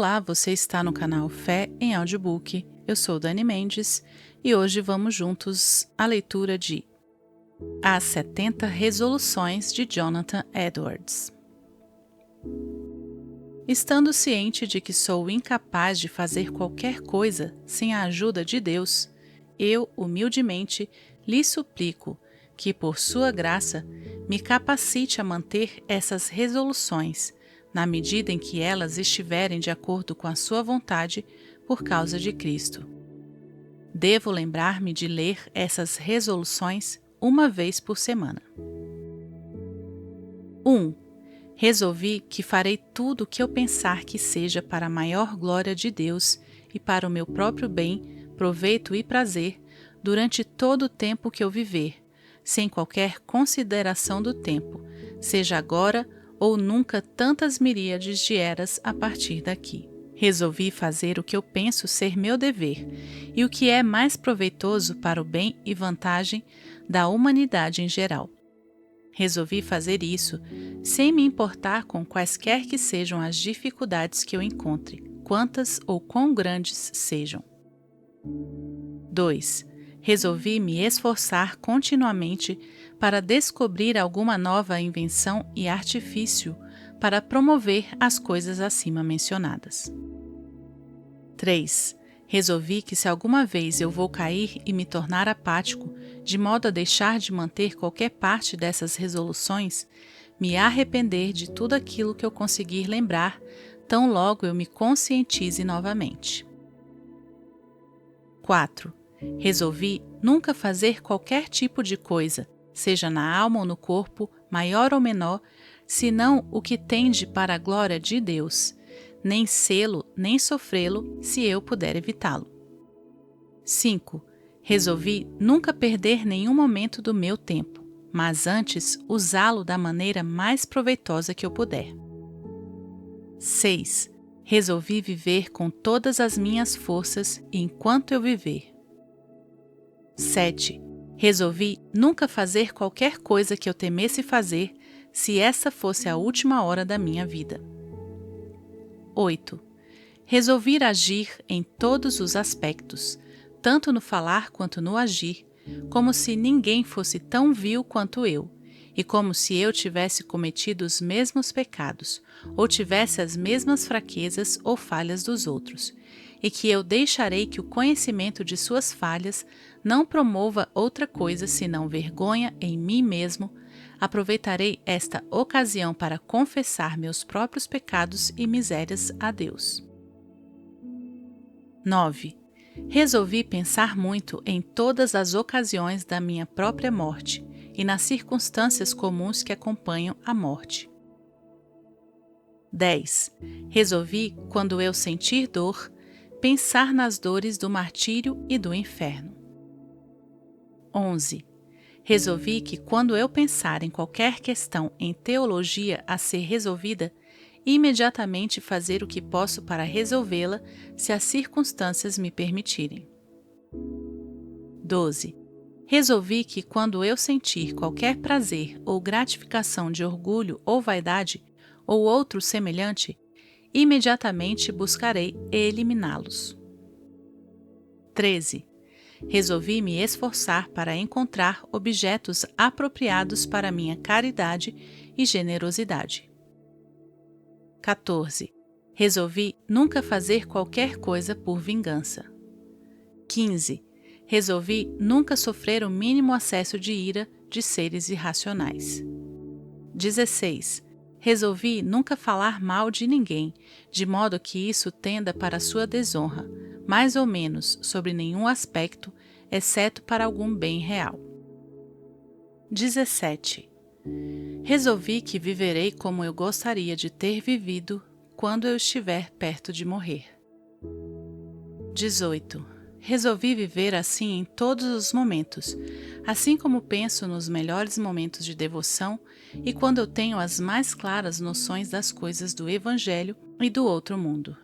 Olá, você está no canal Fé em Audiobook. Eu sou Dani Mendes e hoje vamos juntos à leitura de As 70 Resoluções de Jonathan Edwards. Estando ciente de que sou incapaz de fazer qualquer coisa sem a ajuda de Deus, eu, humildemente, lhe suplico que, por sua graça, me capacite a manter essas resoluções, na medida em que elas estiverem de acordo com a sua vontade, por causa de Cristo. Devo lembrar-me de ler essas resoluções uma vez por semana. 1. Resolvi que farei tudo o que eu pensar que seja para a maior glória de Deus e para o meu próprio bem, proveito e prazer, durante todo o tempo que eu viver, sem qualquer consideração do tempo, seja agora ou nunca tantas miríades de eras a partir daqui. Resolvi fazer o que eu penso ser meu dever e o que é mais proveitoso para o bem e vantagem da humanidade em geral. Resolvi fazer isso sem me importar com quaisquer que sejam as dificuldades que eu encontre, quantas ou quão grandes sejam. 2. Resolvi me esforçar continuamente para descobrir alguma nova invenção e artifício para promover as coisas acima mencionadas. 3. Resolvi que se alguma vez eu vou cair e me tornar apático, de modo a deixar de manter qualquer parte dessas resoluções, me arrepender de tudo aquilo que eu conseguir lembrar, tão logo eu me conscientize novamente. 4. Resolvi nunca fazer qualquer tipo de coisa, seja na alma ou no corpo, maior ou menor, senão o que tende para a glória de Deus, nem sê-lo, nem sofrê-lo, se eu puder evitá-lo. 5. Resolvi nunca perder nenhum momento do meu tempo, mas antes usá-lo da maneira mais proveitosa que eu puder. 6. Resolvi viver com todas as minhas forças enquanto eu viver. 7. Resolvi nunca fazer qualquer coisa que eu temesse fazer se essa fosse a última hora da minha vida. 8. Resolvi agir em todos os aspectos, tanto no falar quanto no agir, como se ninguém fosse tão vil quanto eu, e como se eu tivesse cometido os mesmos pecados, ou tivesse as mesmas fraquezas ou falhas dos outros, e que eu deixarei que o conhecimento de suas falhas não promova outra coisa senão vergonha em mim mesmo. Aproveitarei esta ocasião para confessar meus próprios pecados e misérias a Deus. 9. Resolvi pensar muito em todas as ocasiões da minha própria morte e nas circunstâncias comuns que acompanham a morte. 10. Resolvi, quando eu sentir dor, pensar nas dores do martírio e do inferno. 11. Resolvi que, quando eu pensar em qualquer questão em teologia a ser resolvida, imediatamente fazer o que posso para resolvê-la, se as circunstâncias me permitirem. 12. Resolvi que, quando eu sentir qualquer prazer ou gratificação de orgulho ou vaidade, ou outro semelhante, imediatamente buscarei eliminá-los. 13. Resolvi me esforçar para encontrar objetos apropriados para minha caridade e generosidade. 14. Resolvi nunca fazer qualquer coisa por vingança. 15. Resolvi nunca sofrer o mínimo acesso de ira de seres irracionais. 16. Resolvi nunca falar mal de ninguém, de modo que isso tenda para sua desonra, mais ou menos sobre nenhum aspecto, exceto para algum bem real. 17. Resolvi que viverei como eu gostaria de ter vivido quando eu estiver perto de morrer. 18. Resolvi viver assim em todos os momentos, assim como penso nos melhores momentos de devoção e quando eu tenho as mais claras noções das coisas do Evangelho e do outro mundo.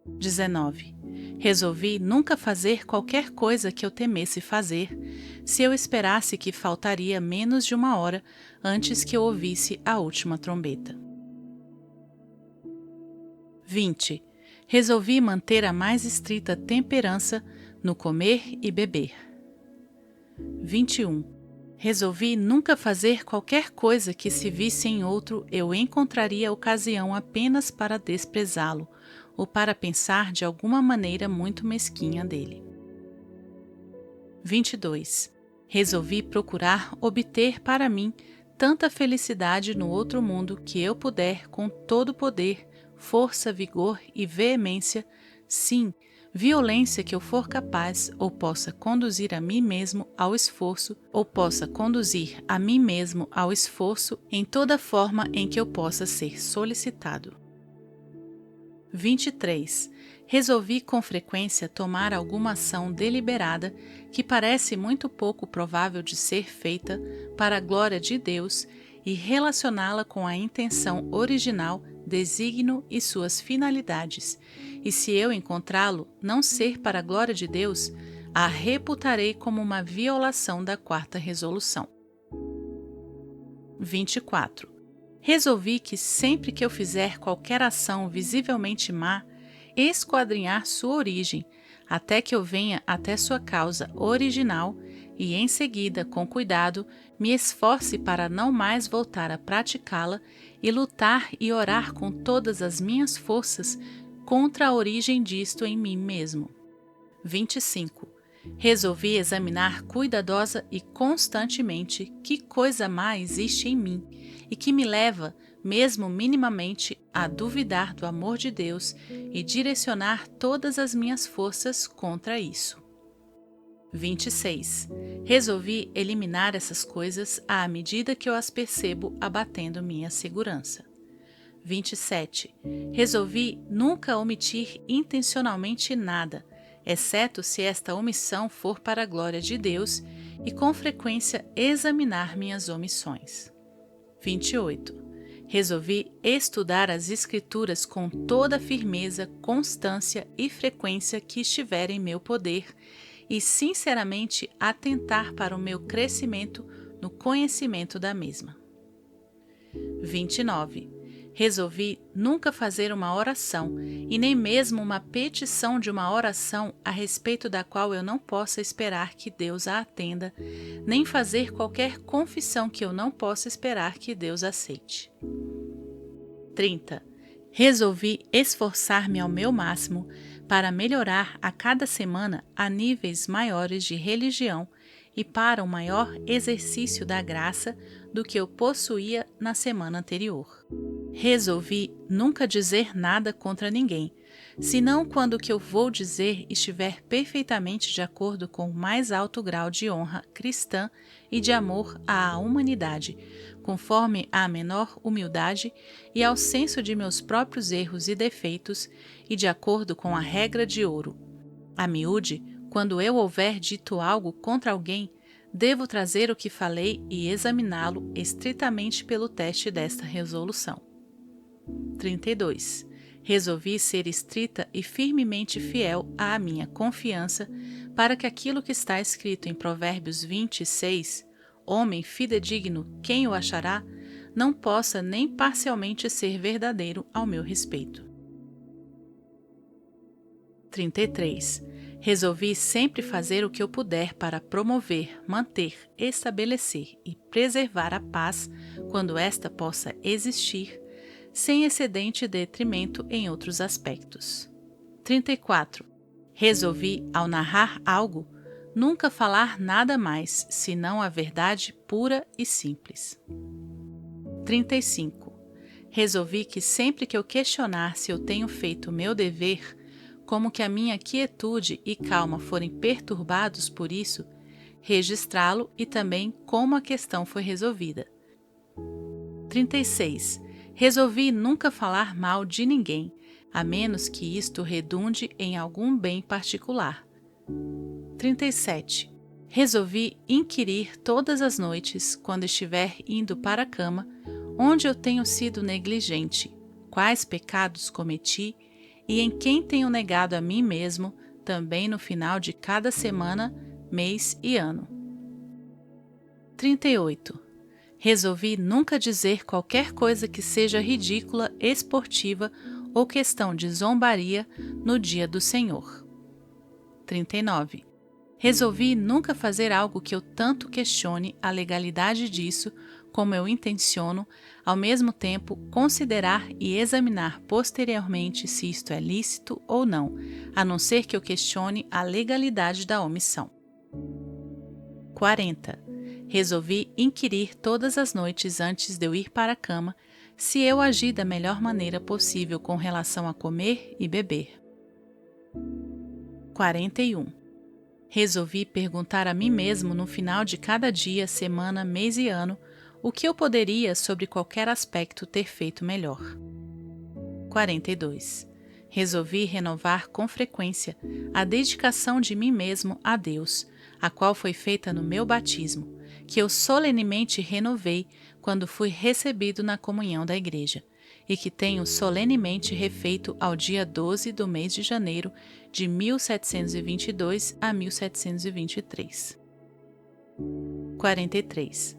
19. Resolvi nunca fazer qualquer coisa que eu temesse fazer, se eu esperasse que faltaria menos de 1 hora antes que eu ouvisse a última trombeta. 20. Resolvi manter a mais estrita temperança no comer e beber. 21. Resolvi nunca fazer qualquer coisa que, se visse em outro, eu encontraria ocasião apenas para desprezá-lo ou para pensar de alguma maneira muito mesquinha dele. 22. Resolvi procurar obter para mim tanta felicidade no outro mundo que eu puder, com todo poder, força, vigor e veemência, sim, violência que eu for capaz, ou possa conduzir a mim mesmo ao esforço, em toda forma em que eu possa ser solicitado. 23. Resolvi com frequência tomar alguma ação deliberada que parece muito pouco provável de ser feita para a glória de Deus e relacioná-la com a intenção original, desígnio e suas finalidades, e se eu encontrá-lo não ser para a glória de Deus, a reputarei como uma violação da quarta resolução. 24. Resolvi que sempre que eu fizer qualquer ação visivelmente má, esquadrinhar sua origem, até que eu venha até sua causa original e, em seguida, com cuidado, me esforce para não mais voltar a praticá-la e lutar e orar com todas as minhas forças contra a origem disto em mim mesmo. 25. Resolvi examinar cuidadosa e constantemente que coisa má existe em mim e que me leva, mesmo minimamente, a duvidar do amor de Deus e direcionar todas as minhas forças contra isso. 26. Resolvi eliminar essas coisas à medida que eu as percebo abatendo minha segurança. 27. Resolvi nunca omitir intencionalmente nada, exceto se esta omissão for para a glória de Deus, e com frequência examinar minhas omissões. 28. Resolvi estudar as Escrituras com toda a firmeza, constância e frequência que estiver em meu poder e sinceramente atentar para o meu crescimento no conhecimento da mesma. 29. Resolvi nunca fazer uma oração e nem mesmo uma petição de uma oração a respeito da qual eu não possa esperar que Deus a atenda, nem fazer qualquer confissão que eu não possa esperar que Deus aceite. 30. Resolvi esforçar-me ao meu máximo para melhorar a cada semana a níveis maiores de religião e para um maior exercício da graça do que eu possuía na semana anterior. Resolvi nunca dizer nada contra ninguém, senão quando o que eu vou dizer estiver perfeitamente de acordo com o mais alto grau de honra cristã e de amor à humanidade, conforme à menor humildade e ao senso de meus próprios erros e defeitos e de acordo com a regra de ouro. A miúde, quando eu houver dito algo contra alguém, devo trazer o que falei e examiná-lo estritamente pelo teste desta resolução. 32. Resolvi ser estrita e firmemente fiel à minha confiança para que aquilo que está escrito em Provérbios 26, homem fidedigno, quem o achará, não possa nem parcialmente ser verdadeiro ao meu respeito. 33. Resolvi sempre fazer o que eu puder para promover, manter, estabelecer e preservar a paz quando esta possa existir, sem excedente detrimento em outros aspectos. 34. Resolvi, ao narrar algo, nunca falar nada mais, senão a verdade pura e simples. 35. Resolvi que sempre que eu questionar se eu tenho feito o meu dever, como que a minha quietude e calma forem perturbados por isso, registrá-lo e também como a questão foi resolvida. 36. Resolvi nunca falar mal de ninguém, a menos que isto redunde em algum bem particular. 37. Resolvi inquirir todas as noites, quando estiver indo para a cama, onde eu tenho sido negligente, quais pecados cometi e em quem tenho negado a mim mesmo, também no final de cada semana, mês e ano. 38. Resolvi nunca dizer qualquer coisa que seja ridícula, esportiva ou questão de zombaria no dia do Senhor. 39. Resolvi nunca fazer algo que eu tanto questione a legalidade disso como eu intenciono, ao mesmo tempo considerar e examinar posteriormente se isto é lícito ou não, a não ser que eu questione a legalidade da omissão. 40. Resolvi inquirir todas as noites antes de eu ir para a cama se eu agi da melhor maneira possível com relação a comer e beber. 41. Resolvi perguntar a mim mesmo no final de cada dia, semana, mês e ano o que eu poderia, sobre qualquer aspecto, ter feito melhor. 42. Resolvi renovar com frequência a dedicação de mim mesmo a Deus, a qual foi feita no meu batismo, que eu solenemente renovei quando fui recebido na comunhão da Igreja, e que tenho solenemente refeito ao dia 12 do mês de janeiro de 1722 a 1723. 43.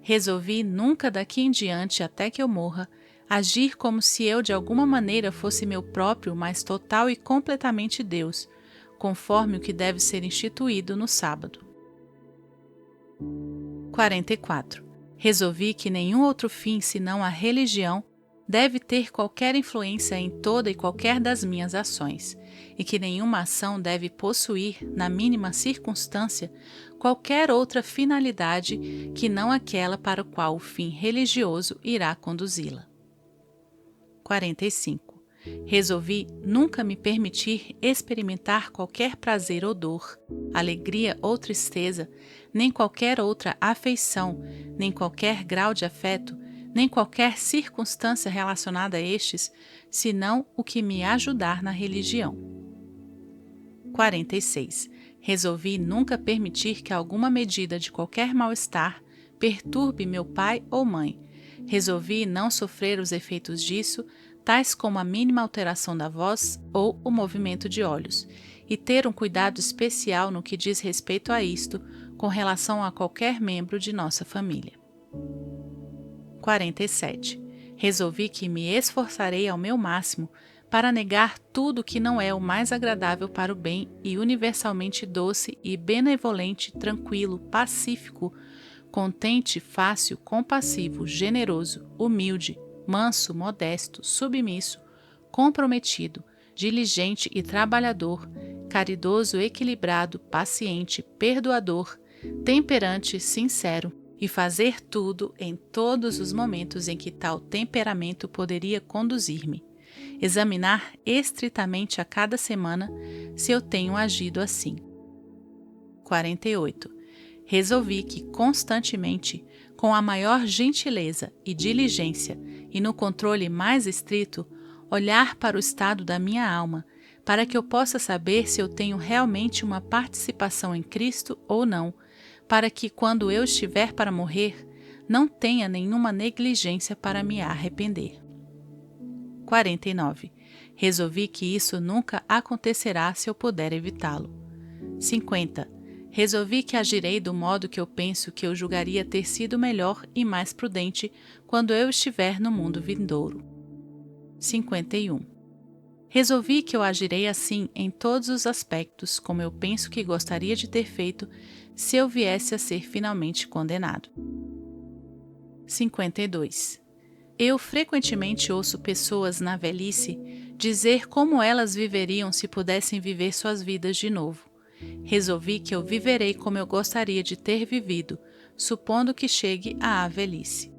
Resolvi nunca daqui em diante, até que eu morra, agir como se eu de alguma maneira fosse meu próprio, mas total e completamente Deus, conforme o que deve ser instituído no sábado. 44. Resolvi que nenhum outro fim senão a religião deve ter qualquer influência em toda e qualquer das minhas ações, e que nenhuma ação deve possuir, na mínima circunstância, qualquer outra finalidade que não aquela para o qual o fim religioso irá conduzi-la. 45. Resolvi nunca me permitir experimentar qualquer prazer ou dor, alegria ou tristeza, nem qualquer outra afeição, nem qualquer grau de afeto, nem qualquer circunstância relacionada a estes, senão o que me ajudar na religião. 46. Resolvi nunca permitir que alguma medida de qualquer mal-estar perturbe meu pai ou mãe. Resolvi não sofrer os efeitos disso, tais como a mínima alteração da voz ou o movimento de olhos, e ter um cuidado especial no que diz respeito a isto com relação a qualquer membro de nossa família. 47. Resolvi que me esforçarei ao meu máximo para negar tudo que não é o mais agradável para o bem e universalmente doce e benevolente, tranquilo, pacífico, contente, fácil, compassivo, generoso, humilde, manso, modesto, submisso, comprometido, diligente e trabalhador, caridoso, equilibrado, paciente, perdoador, temperante, sincero, e fazer tudo em todos os momentos em que tal temperamento poderia conduzir-me. Examinar estritamente a cada semana se eu tenho agido assim. 48. Resolvi que constantemente, com a maior gentileza e diligência e no controle mais estrito, olhar para o estado da minha alma, para que eu possa saber se eu tenho realmente uma participação em Cristo ou não, para que, quando eu estiver para morrer, não tenha nenhuma negligência para me arrepender. 49. Resolvi que isso nunca acontecerá se eu puder evitá-lo. 50. Resolvi que agirei do modo que eu penso que eu julgaria ter sido melhor e mais prudente quando eu estiver no mundo vindouro. 51. Resolvi que eu agirei assim em todos os aspectos como eu penso que gostaria de ter feito se eu viesse a ser finalmente condenado. 52. Eu frequentemente ouço pessoas na velhice dizer como elas viveriam se pudessem viver suas vidas de novo. Resolvi que eu viverei como eu gostaria de ter vivido, supondo que chegue à velhice.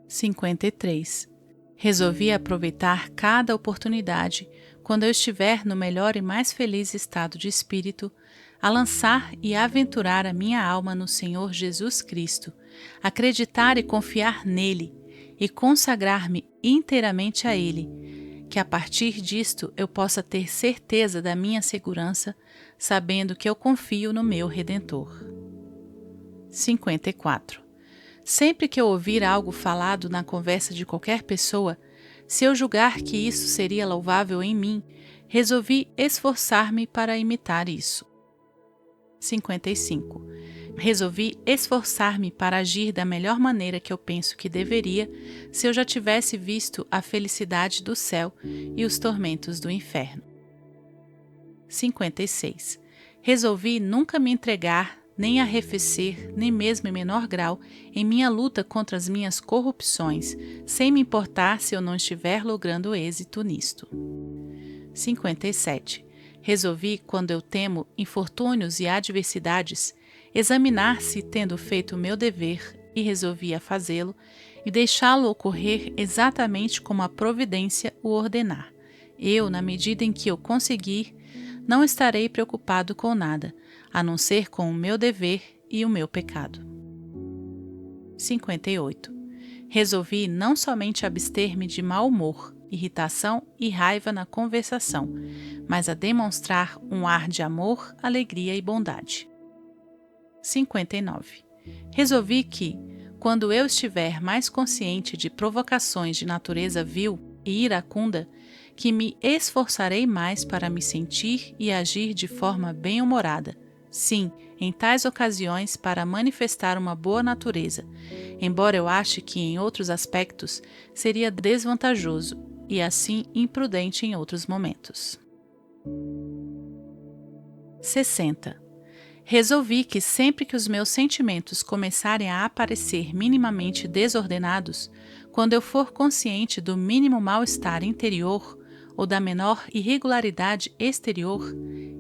53. Resolvi aproveitar cada oportunidade, quando eu estiver no melhor e mais feliz estado de espírito, a lançar e aventurar a minha alma no Senhor Jesus Cristo, acreditar e confiar nele e consagrar-me inteiramente a Ele, que a partir disto eu possa ter certeza da minha segurança, sabendo que eu confio no meu Redentor. 54. Sempre que eu ouvir algo falado na conversa de qualquer pessoa, se eu julgar que isso seria louvável em mim, resolvi esforçar-me para imitar isso. 55. Resolvi esforçar-me para agir da melhor maneira que eu penso que deveria se eu já tivesse visto a felicidade do céu e os tormentos do inferno. 56. Resolvi nunca me entregar, nem arrefecer, nem mesmo em menor grau, em minha luta contra as minhas corrupções, sem me importar se eu não estiver logrando êxito nisto. 57. Resolvi, quando eu temo infortúnios e adversidades, examinar se, tendo feito o meu dever, e resolvi a fazê-lo, e deixá-lo ocorrer exatamente como a providência o ordenar. Eu, na medida em que eu conseguir, não estarei preocupado com nada, a não ser com o meu dever e o meu pecado. 58. Resolvi não somente abster-me de mau humor, irritação e raiva na conversação, mas a demonstrar um ar de amor, alegria e bondade. 59. Resolvi que, quando eu estiver mais consciente de provocações de natureza vil e iracunda, que me esforçarei mais para me sentir e agir de forma bem-humorada. Sim, em tais ocasiões para manifestar uma boa natureza, embora eu ache que em outros aspectos seria desvantajoso e assim imprudente em outros momentos. 60. Resolvi que sempre que os meus sentimentos começarem a aparecer minimamente desordenados, quando eu for consciente do mínimo mal-estar interior ou da menor irregularidade exterior,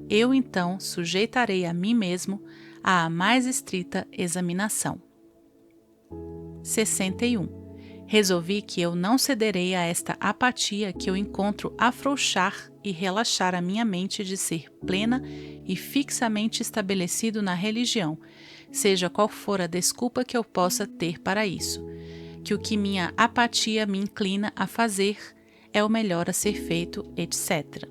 eu então sujeitarei a mim mesmo à mais estrita examinação. 61. Resolvi que eu não cederei a esta apatia que eu encontro afrouxar e relaxar a minha mente de ser plena e fixamente estabelecido na religião, seja qual for a desculpa que eu possa ter para isso, que o que minha apatia me inclina a fazer é o melhor a ser feito, etc.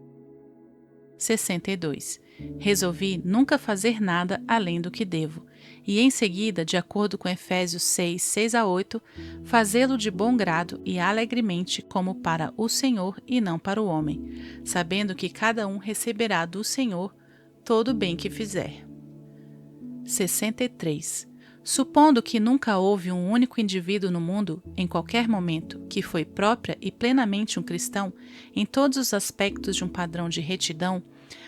62. Resolvi nunca fazer nada além do que devo, e em seguida, de acordo com Efésios 6, 6 a 8, fazê-lo de bom grado e alegremente como para o Senhor e não para o homem, sabendo que cada um receberá do Senhor todo o bem que fizer. 63. Supondo que nunca houve um único indivíduo no mundo, em qualquer momento, que foi própria e plenamente um cristão, em todos os aspectos de um padrão de retidão,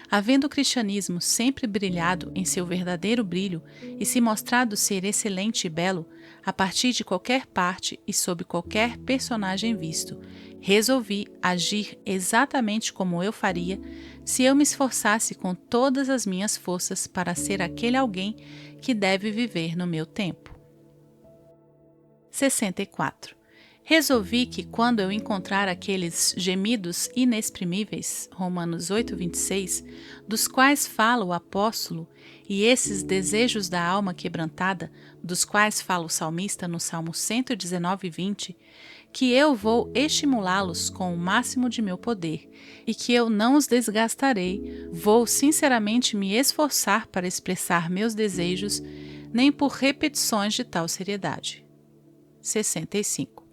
havendo o cristianismo sempre brilhado em seu verdadeiro brilho e se mostrado ser excelente e belo, a partir de qualquer parte e sob qualquer personagem visto, resolvi agir exatamente como eu faria se eu me esforçasse com todas as minhas forças para ser aquele alguém que deve viver no meu tempo. 64. Resolvi que quando eu encontrar aqueles gemidos inexprimíveis, Romanos 8:26, dos quais fala o apóstolo, e esses desejos da alma quebrantada, dos quais fala o salmista no Salmo 119:20, que eu vou estimulá-los com o máximo de meu poder, e que eu não os desgastarei, vou sinceramente me esforçar para expressar meus desejos, nem por repetições de tal seriedade. 65.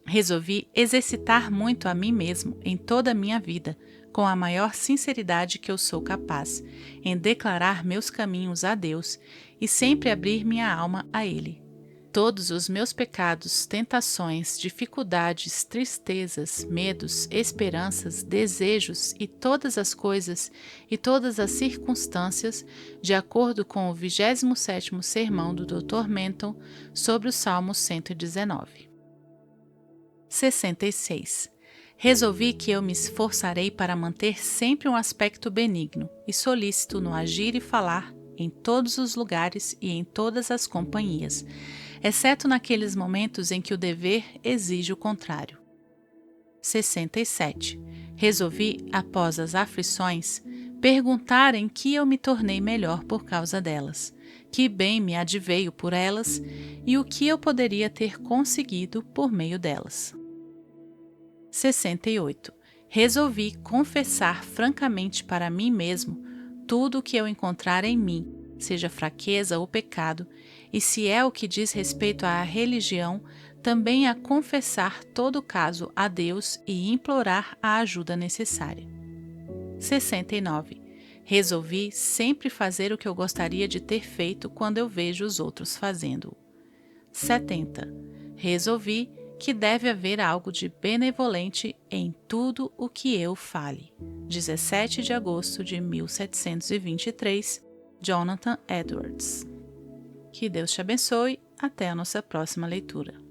Resolvi exercitar muito a mim mesmo em toda a minha vida, com a maior sinceridade que eu sou capaz, em declarar meus caminhos a Deus e sempre abrir minha alma a Ele. Todos os meus pecados, tentações, dificuldades, tristezas, medos, esperanças, desejos e todas as coisas e todas as circunstâncias, de acordo com o 27º sermão do Dr. Menton sobre o Salmo 119. 66. Resolvi que eu me esforçarei para manter sempre um aspecto benigno e solícito no agir e falar em todos os lugares e em todas as companhias, exceto naqueles momentos em que o dever exige o contrário. 67. Resolvi, após as aflições, perguntar em que eu me tornei melhor por causa delas, que bem me adveio por elas e o que eu poderia ter conseguido por meio delas. 68. Resolvi confessar francamente para mim mesmo tudo o que eu encontrar em mim, seja fraqueza ou pecado, e se é o que diz respeito à religião, também a confessar todo o caso a Deus e implorar a ajuda necessária. 69. Resolvi sempre fazer o que eu gostaria de ter feito quando eu vejo os outros fazendo. 70. Resolvi que deve haver algo de benevolente em tudo o que eu fale. 17 de agosto de 1723, Jonathan Edwards. Que Deus te abençoe. Até a nossa próxima leitura.